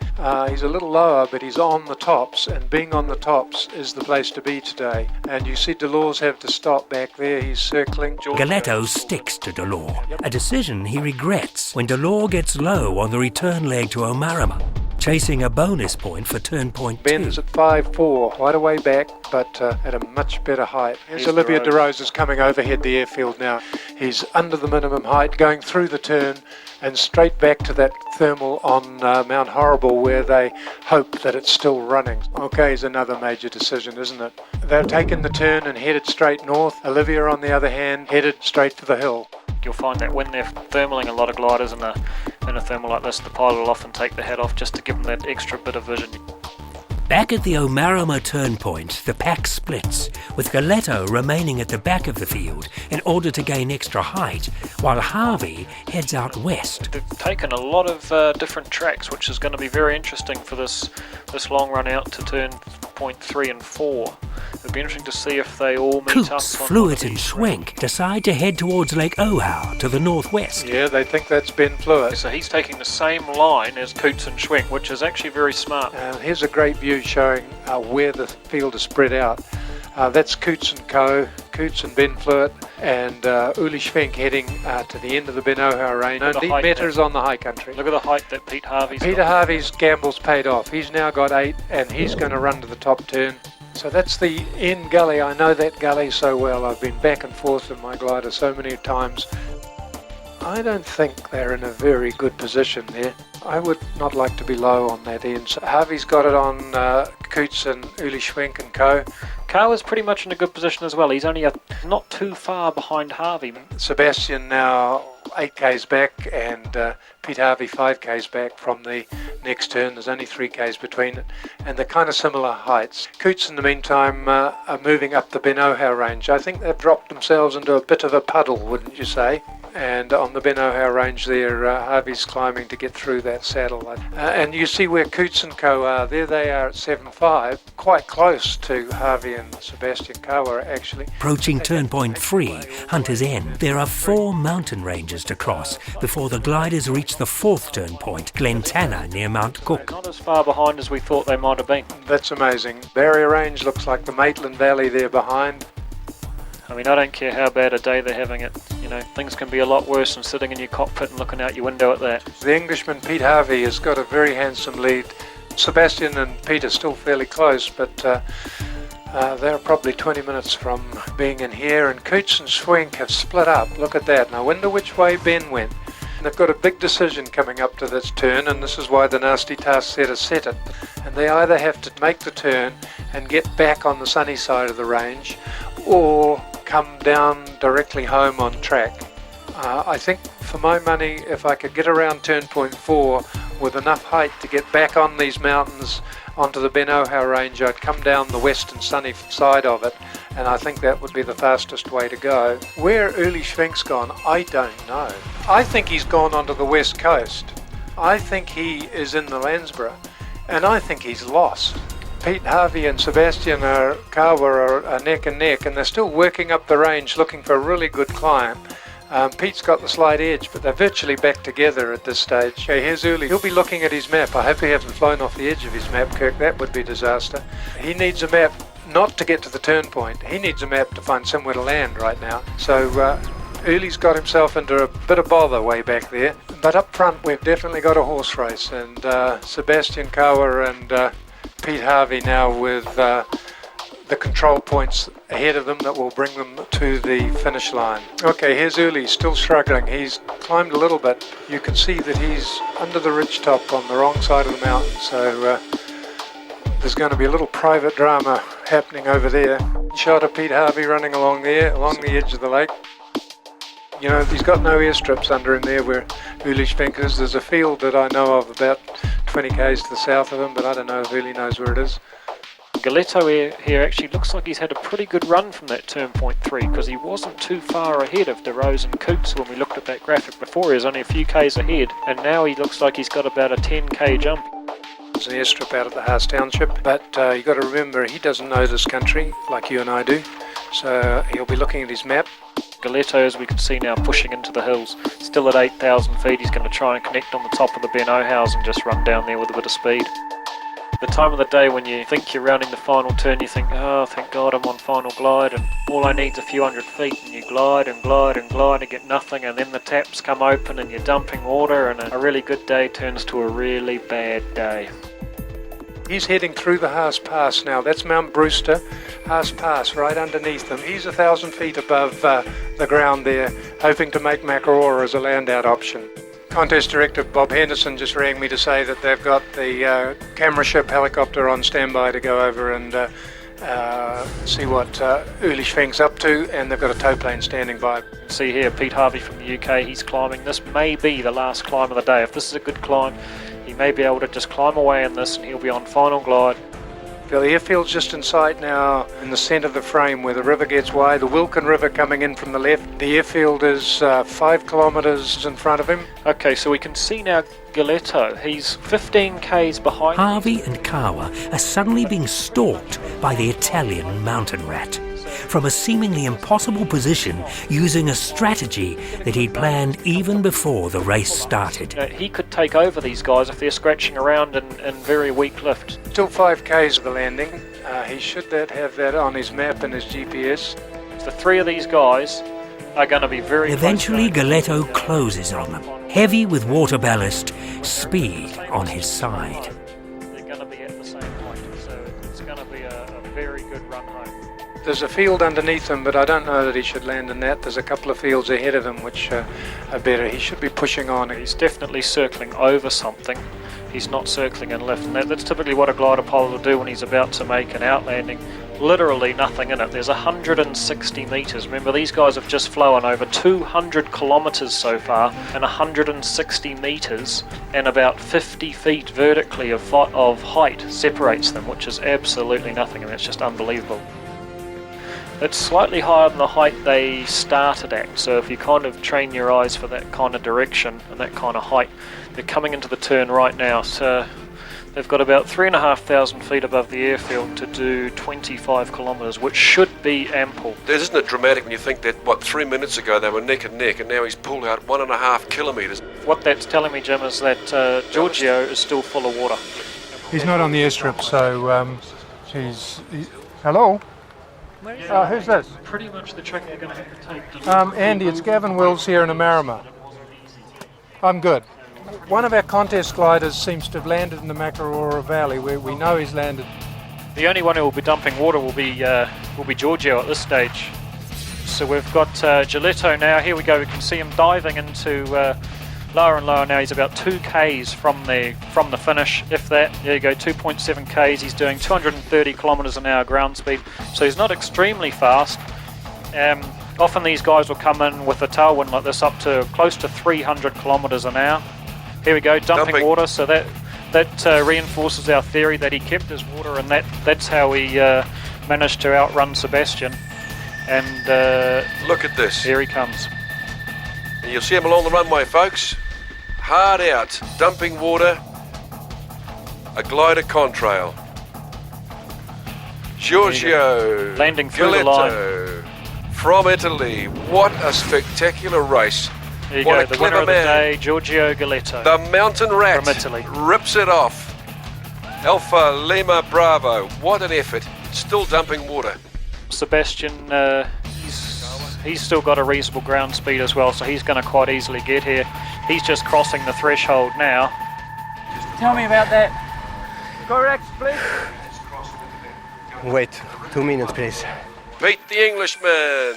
He's a little lower, but he's on the tops, and being on the tops is the place to be today. And you see Delors have to stop back there. He's circling. Galetto sticks to Delors, a decision he regrets when Delors gets low on the return leg to Omarama, chasing a bonus point for turn point 2. Ben's at 5-4, quite a way back, but at a much better height. Here's Olivier de Rosa's coming overhead the airfield now. He's under the minimum height, going through the turn and straight back to that thermal on Mount Horrible, where they hope that it's still running. Okay, is another major decision, isn't it? They're taking the turn and headed straight north. Olivier, on the other hand, headed straight for the hill. You'll find that when they're thermaling a lot of gliders in a thermal like this, the pilot will often take the hat off just to give them that extra bit of vision. Back at the Omarama turn point, the pack splits, with Galetto remaining at the back of the field in order to gain extra height, while Harvey heads out west. They've taken a lot of different tracks, which is going to be very interesting for this long run out to turn point 3 and 4. It'll be interesting to see if they all meet up. Coots, Fluid and Schwenk decide to head towards Lake Ohau to the northwest. Yeah, they think that's Ben Fluid. So he's taking the same line as Coots and Schwenk, which is actually very smart. Here's a great view showing where the field is spread out. That's Coots and Co, Coots and Ben Fluid, and Uli Schwenk heading to the end of the Ben Ohau range. No deep meters on the high country. Look at the height that Pete Harvey's Peter Harvey's gamble's paid off. He's now got 8, and he's going to run to the top turn. So that's the end gully. I know that gully so well. I've been back and forth in my glider so many times. I don't think they're in a very good position there. I would not like to be low on that end. So Harvey's got it on Coots and Uli Schwenk and Co. Co is pretty much in a good position as well. He's only not too far behind Harvey. Sebastian now 8k's back, and Pete Harvey 5k's back from the next turn. There's only 3k's between it, and they're kind of similar heights. Coots in the meantime are moving up the Ben Ohau range. I think they've dropped themselves into a bit of a puddle, wouldn't you say? And on the Ben Ohau range there, Harvey's climbing to get through that saddle. And you see where Coots and Co are. There they are at 7.5, quite close to Harvey and Sebastian Co are actually. Approaching turn point 3, Hunter's End, there are 4 mountain ranges to cross before the gliders reach the 4th turn point, Glentana, near Mount Cook. Not as far behind as we thought they might have been. That's amazing. Barrier Range looks like the Maitland Valley there behind. I mean, I don't care how bad a day they're having it. You know, things can be a lot worse than sitting in your cockpit and looking out your window at that. The Englishman Pete Harvey has got a very handsome lead. Sebastian and Pete are still fairly close, but they're probably 20 minutes from being in here. And Coots and Schwenk have split up. Look at that. And I wonder which way Ben went. And they've got a big decision coming up to this turn, and this is why the nasty task setter set it. And they either have to make the turn and get back on the sunny side of the range, or come down directly home on track. I think for my money, if I could get around turn point 4 with enough height to get back on these mountains onto the Ben Ohau range, I'd come down the western sunny side of it, and I think that would be the fastest way to go. Where Uli Schwenk's gone, I don't know. I think he's gone onto the west coast. I think he is in the Landsborough, and I think he's lost. Pete Harvey and Sebastian Kawa are neck and neck, and they're still working up the range looking for a really good climb. Pete's got the slight edge, but they're virtually back together at this stage. Okay, here's Uli. He'll be looking at his map. I hope he hasn't flown off the edge of his map, Kirk. That would be disaster. He needs a map not to get to the turn point. He needs a map to find somewhere to land right now. So Uli's got himself into a bit of bother way back there. But up front, we've definitely got a horse race, and Sebastian Kawa and Pete Harvey now with the control points ahead of them that will bring them to the finish line. Okay, here's Uli, still struggling. He's climbed a little bit. You can see that he's under the ridge top on the wrong side of the mountain, so there's going to be a little private drama happening over there. Shot of Pete Harvey running along there, along the edge of the lake. You know, he's got no airstrips under him there where Uli Schwenk is. There's a field that I know of about 20 k's to the south of him, but I don't know if Uli knows where it is. Galetto here actually looks like he's had a pretty good run from that turn point 3, because he wasn't too far ahead of de Rose and Coots when we looked at that graphic before. He was only a few k's ahead, and now he looks like he's got about a 10k jump. There's an airstrip out at the Haas Township, but you've got to remember he doesn't know this country like you and I do, so he'll be looking at his map. Gladiator, as we can see now, pushing into the hills, still at 8,000 feet. He's going to try and connect on the top of the Ben O'House and just run down there with a bit of speed. The time of the day when you think you're rounding the final turn, you think, oh, thank God I'm on final glide, and all I need is a few hundred feet, and you glide and glide and glide and get nothing, and then the taps come open and you're dumping water, and a really good day turns to a really bad day. He's heading through the Haas Pass now. That's Mount Brewster, Haas Pass, right underneath them. He's 1,000 feet above the ground there, hoping to make Makarora as a land-out option. Contest Director Bob Henderson just rang me to say that they've got the camera ship helicopter on standby to go over and see what Uli Schwenk's up to, and they've got a tow plane standing by. See here, Pete Harvey from the UK, he's climbing. This may be the last climb of the day. If this is a good climb, he may be able to just climb away in this and he'll be on final glide. The airfield's just in sight now in the centre of the frame where the river gets wide. The Wilkin River coming in from the left. The airfield is 5 kilometres in front of him. Okay, so we can see now Gladiator. He's 15 k's behind. Harvey and Kawa are suddenly being stalked by the Italian mountain rat. From a seemingly impossible position, using a strategy that he'd planned even before the race started. He could take over these guys if they're scratching around in very weak lift. Still 5 k's of the landing. He should have that on his map and his GPS. The 3 of these guys are going to be very Eventually, Gladiator closes on them, heavy with water ballast, speed on his side. They're going to be at the same point, so it's going to be a very good run home. There's a field underneath him, but I don't know that he should land in that. There's a couple of fields ahead of him which are better. He should be pushing on. He's definitely circling over something. He's not circling in left, and that's typically what a glider pilot will do when he's about to make an outlanding. Literally nothing in it. There's 160 metres. Remember, these guys have just flown over 200 kilometres so far, and 160 metres and about 50 feet vertically of height separates them, which is absolutely nothing, and it's just unbelievable. It's slightly higher than the height they started at, so if you kind of train your eyes for that kind of direction and that kind of height, they're coming into the turn right now, so they've got about 3,500 feet above the airfield to do 25 kilometres, which should be ample. Isn't it dramatic when you think that, 3 minutes ago they were neck and neck, and now he's pulled out 1.5 kilometres? What that's telling me, Jim, is that Giorgio is still full of water. He's not on the airstrip, so hello? Who's this? Pretty much the trick you're going to have to take. Andy, it's Gavin Wills here in Amarama. I'm good. One of our contest gliders seems to have landed in the Makarora Valley, where we know he's landed. The only one who will be dumping water will be Giorgio at this stage. So we've got Giletto now. Here we go. We can see him diving into lower and lower now. He's about 2 k's from the finish, if that. There you go, 2.7 k's. He's doing 230 kilometres an hour ground speed, so he's not extremely fast. Often these guys will come in with a tailwind like this up to close to 300 kilometres an hour. Here we go, dumping water, so that reinforces our theory that he kept his water, and that's how he managed to outrun Sebastian. And look at this. Here he comes. And you'll see him along the runway, folks. Hard out, dumping water, a glider contrail. Giorgio landing through the line from Italy. What a spectacular race. There you what go, a the winner clever of the man. day, Giorgio Gladiator. The mountain rat from Italy rips it off. Alpha Lima Bravo. What an effort. Still dumping water. Sebastian, he's still got a reasonable ground speed as well, so he's going to quite easily get here. He's just crossing the threshold now. Tell me about that. Correct, please. Wait 2 minutes, please. Beat the Englishman.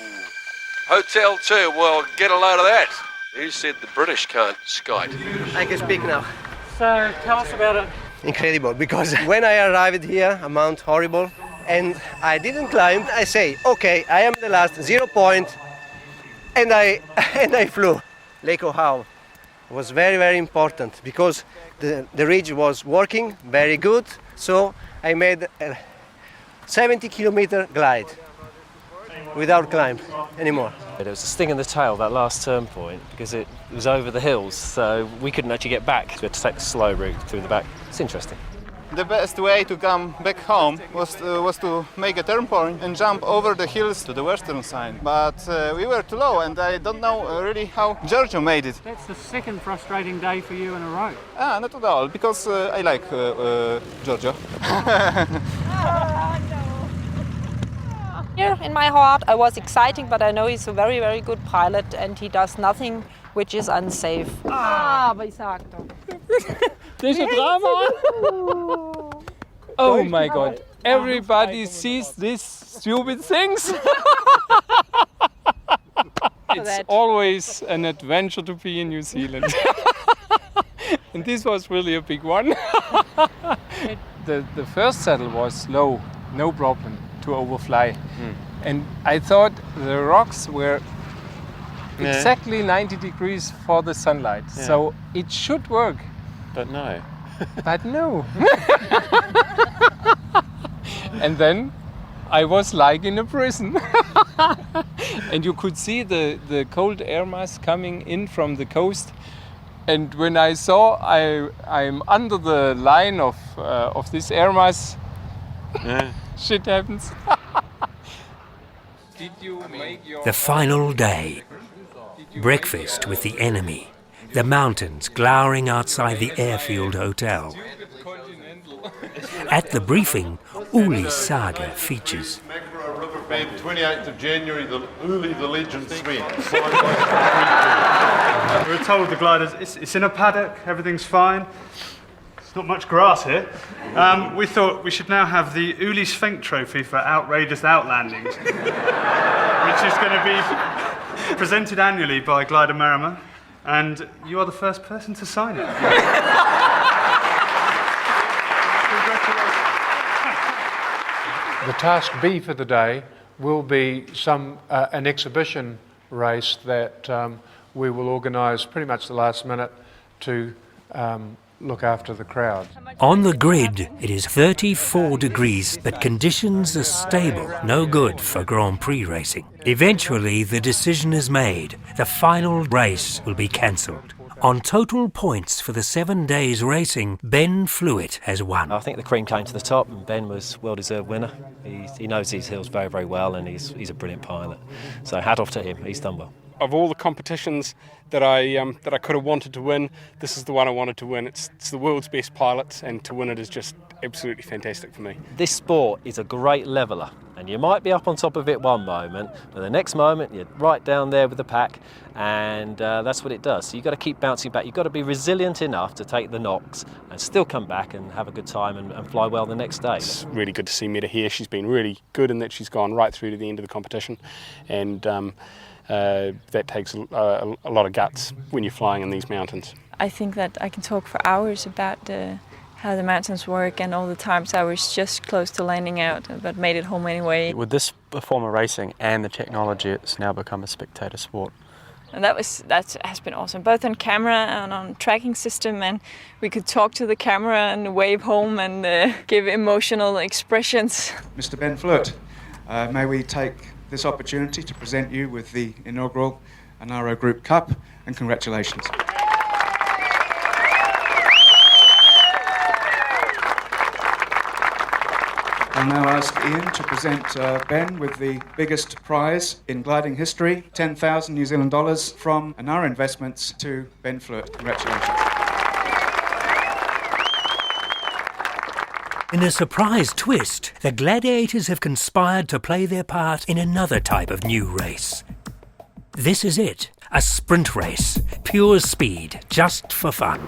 Hotel 2. Well, get a load of that. Who said the British can't Skype? I can speak now. So, tell us about it. Incredible, because when I arrived here, a Mount Horrible, and I didn't climb, I say, okay, I am the last 0 point, and I flew. Lake Ohio was very, very important because the ridge was working very good, so I made a 70-kilometer glide without climb anymore. It was a sting in the tail, that last turn point, because it was over the hills, so we couldn't actually get back. We had to take the slow route through the back. It's interesting. the best way to come back home was to make a turn point and jump over the hills to the western side. But we were too low, and I don't know really how Giorgio made it. That's the second frustrating day for you in a row. Not at all, because I like Giorgio. Here in my heart, I was exciting, but I know he's a very, very good pilot, and he does nothing which is unsafe. Aber ich sag doch. There's a drama. Oh my God! Everybody sees these stupid things. It's always an adventure to be in New Zealand. And this was really a big one. The first saddle was low, no problem to overfly. And I thought the rocks were exactly 90 degrees for the sunlight. Yeah. So it should work. But no. But no. And then I was like in a prison. And you could see the cold air mass coming in from the coast. And when I saw I'm under the line of this air mass, shit happens. Did you make your... The final day. Breakfast with the enemy. The mountains glowering outside the airfield hotel. At the briefing, Uli's saga features. Riverbed, 28th of January, the Uli the Legend swim. We were told the gliders, it's in a paddock, everything's fine. There's not much grass here. We thought we should now have the Uli Sphinx Trophy for outrageous outlandings, which is going to be presented annually by Glider Merrimer, and you are the first person to sign it. The task B for the day will be an exhibition race that we will organise pretty much the last minute to look after the crowd. On the grid, it is 34 degrees, but conditions are stable, no good for Grand Prix racing. Eventually, the decision is made. The final race will be cancelled. On total points for the 7 days racing, Ben Fluitt has won. I think the cream came to the top, and Ben was well-deserved winner. He knows his hills very, very well, and he's a brilliant pilot. So hat off to him. He's done well. Of all the competitions that I could have wanted to win, this is the one I wanted to win. It's the world's best pilots, and to win it is just absolutely fantastic for me. This sport is a great leveller, and you might be up on top of it one moment, but the next moment you're right down there with the pack, and that's what it does. So you've got to keep bouncing back. You've got to be resilient enough to take the knocks and still come back and have a good time and fly well the next day. It's really good to see Meta here. She's been really good in that she's gone right through to the end of the competition, and that takes a lot of guts when you're flying in these mountains. I think that I can talk for hours about how the mountains work and all the times I was just close to landing out but made it home anyway. With this form of racing and the technology, it's now become a spectator sport. And that has been awesome, both on camera and on tracking system, and we could talk to the camera and wave home and give emotional expressions. Mr. Ben Fluitt, may we take this opportunity to present you with the inaugural Anaro Group Cup, and congratulations. I'll now ask Ian to present Ben with the biggest prize in gliding history, 10,000 New Zealand dollars from Anaro Investments to Ben Fluitt. Congratulations. In a surprise twist, the Gladiators have conspired to play their part in another type of new race. This is it, a sprint race, pure speed, just for fun.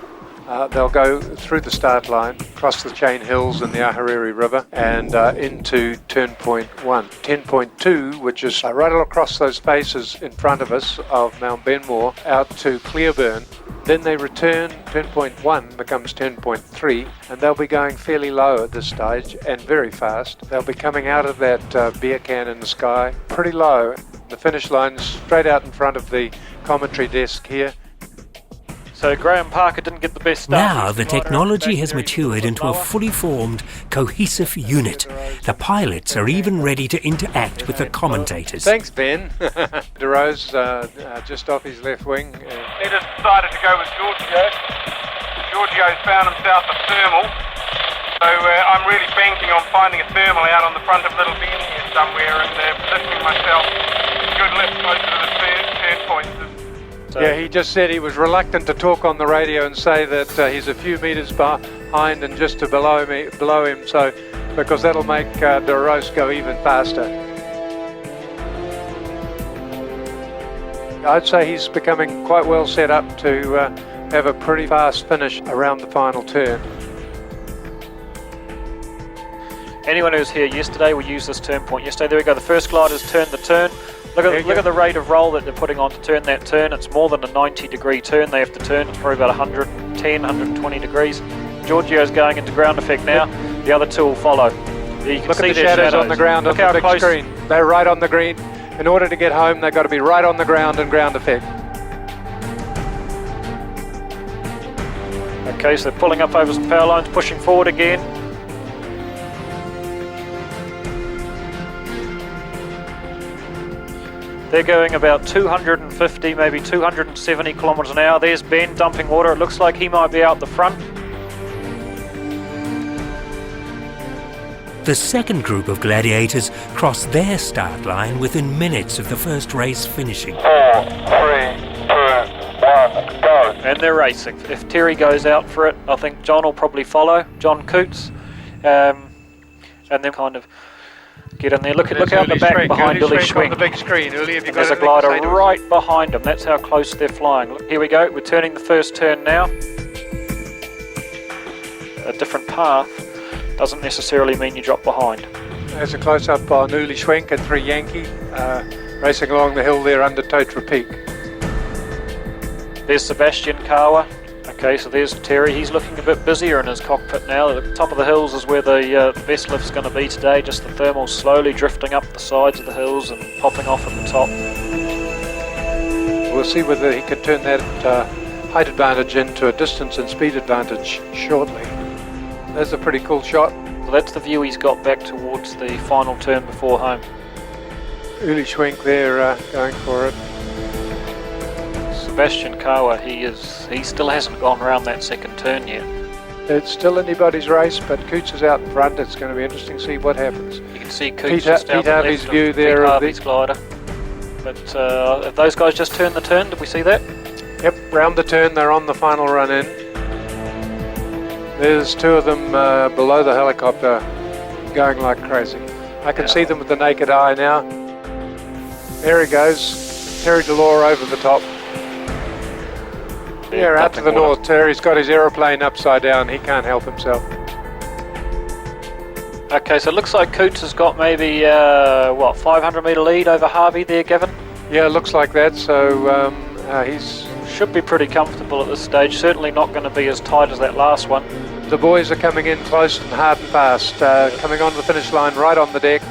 They'll go through the start line, cross the Chain Hills and the Ahuriri River, and into turn point 1. 10.2, which is right across those faces in front of us of Mount Benmore, out to Clearburn. Then they return, turn point 1 becomes turn point 3, and they'll be going fairly low at this stage and very fast. They'll be coming out of that beer can in the sky, pretty low. The finish line's straight out in front of the commentary desk here. So Graham Parker didn't get the best start. Now the technology has matured into a fully formed, cohesive unit. The pilots are even ready to interact with the commentators. Thanks, Ben. DeRose just off his left wing. He decided to go with Giorgio. Giorgio's found himself a thermal. So on finding a thermal out on the front of Little Bean here somewhere and positioning myself good lift closer to the turn point. Yeah, he just said he was reluctant to talk on the radio and say that he's a few metres behind and just to below him, so because that'll make De Roos go even faster. I'd say he's becoming quite well set up to have a pretty fast finish around the final turn. Anyone who was here yesterday will use this turn point. Yesterday, there we go, the first gliders turned the turn. Look at the rate of roll that they're putting on to turn that turn. It's more than a 90-degree turn they have to turn. It's probably about 110, 120 degrees. Giorgio's going into ground effect now. The other two will follow. You can Look see at the their shadows on the ground on the big screen. They're right on the green. In order to get home, they've got to be right on the ground and ground effect. Okay, so they're pulling up over some power lines, pushing forward again. They're going about 250, maybe 270 kilometres an hour. There's Ben dumping water. It looks like he might be out the front. The second group of gladiators crossed their start line within minutes of the first race finishing. 4, 3, 2, 1, go. And they're racing. If Terry goes out for it, I think John will probably follow, John Coots. And then kind of get in there. Look out the back behind Uli Schwenk. On the big screen. Uli, have you got There's a glider right behind them. That's how close they're flying. Look, here we go. We're turning the first turn now. A different path doesn't necessarily mean you drop behind. There's a close-up on Uli Schwenk and 3 Yankee racing along the hill there under Totra Peak. There's Sebastian Kawa. Okay, so there's Terry. He's looking a bit busier in his cockpit now. At the top of the hills is where the best lift's going to be today. Just the thermals slowly drifting up the sides of the hills and popping off at the top. We'll see whether he can turn that height advantage into a distance and speed advantage shortly. That's a pretty cool shot. So that's the view he's got back towards the final turn before home. Uli Schwenk there going for it. Sebastian Kawa, he still hasn't gone around that second turn yet. It's still anybody's race, but Coots is out in front. It's going to be interesting to see what happens. You can see Coots just out Pete Harvey's view there. Pete Harvey's glider. But have those guys just turned the turn? Did we see that? Yep, round the turn, they're on the final run in. There's 2 of them below the helicopter going like crazy. I can see them with the naked eye now. There he goes, Terry Delore over the top. Yeah, out to the north. Terry's got his aeroplane upside down. He can't help himself. Okay, so it looks like Coots has got maybe, 500 metre lead over Harvey there, Gavin? Yeah, it looks like that. So he's... Should be pretty comfortable at this stage. Certainly not going to be as tight as that last one. The boys are coming in close and hard and fast. Coming on the finish line right on the deck.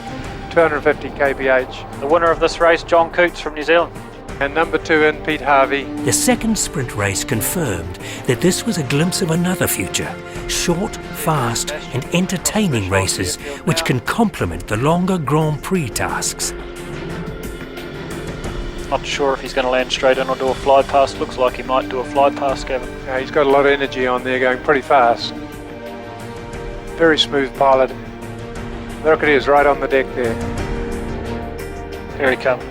250 kph. The winner of this race, John Coots from New Zealand. And number 2 in, Pete Harvey. The second sprint race confirmed that this was a glimpse of another future. Short, fast and entertaining races which can complement the longer Grand Prix tasks. Not sure if he's going to land straight in or do a fly past. Looks like he might do a fly past, Gavin. Yeah, he's got a lot of energy on there, going pretty fast. Very smooth pilot. Look at he is right on the deck there. Here he comes.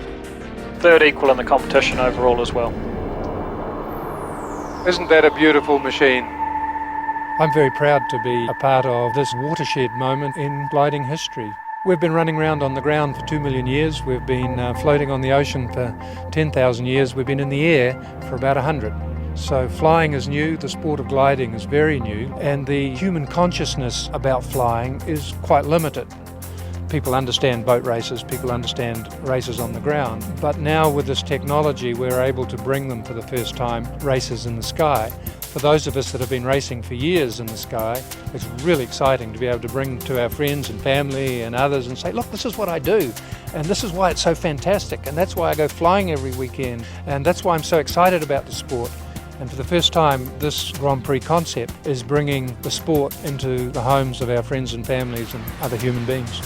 Third equal in the competition overall as well. Isn't that a beautiful machine? I'm very proud to be a part of this watershed moment in gliding history. We've been running around on the ground for 2 million years. We've been floating on the ocean for 10,000 years. We've been in the air for about 100. So flying is new, the sport of gliding is very new, and the human consciousness about flying is quite limited. People understand boat races, people understand races on the ground, but now with this technology we're able to bring them for the first time races in the sky. For those of us that have been racing for years in the sky, it's really exciting to be able to bring to our friends and family and others and say, look, this is what I do, and this is why it's so fantastic, and that's why I go flying every weekend, and that's why I'm so excited about the sport. And for the first time, this Grand Prix concept is bringing the sport into the homes of our friends and families and other human beings.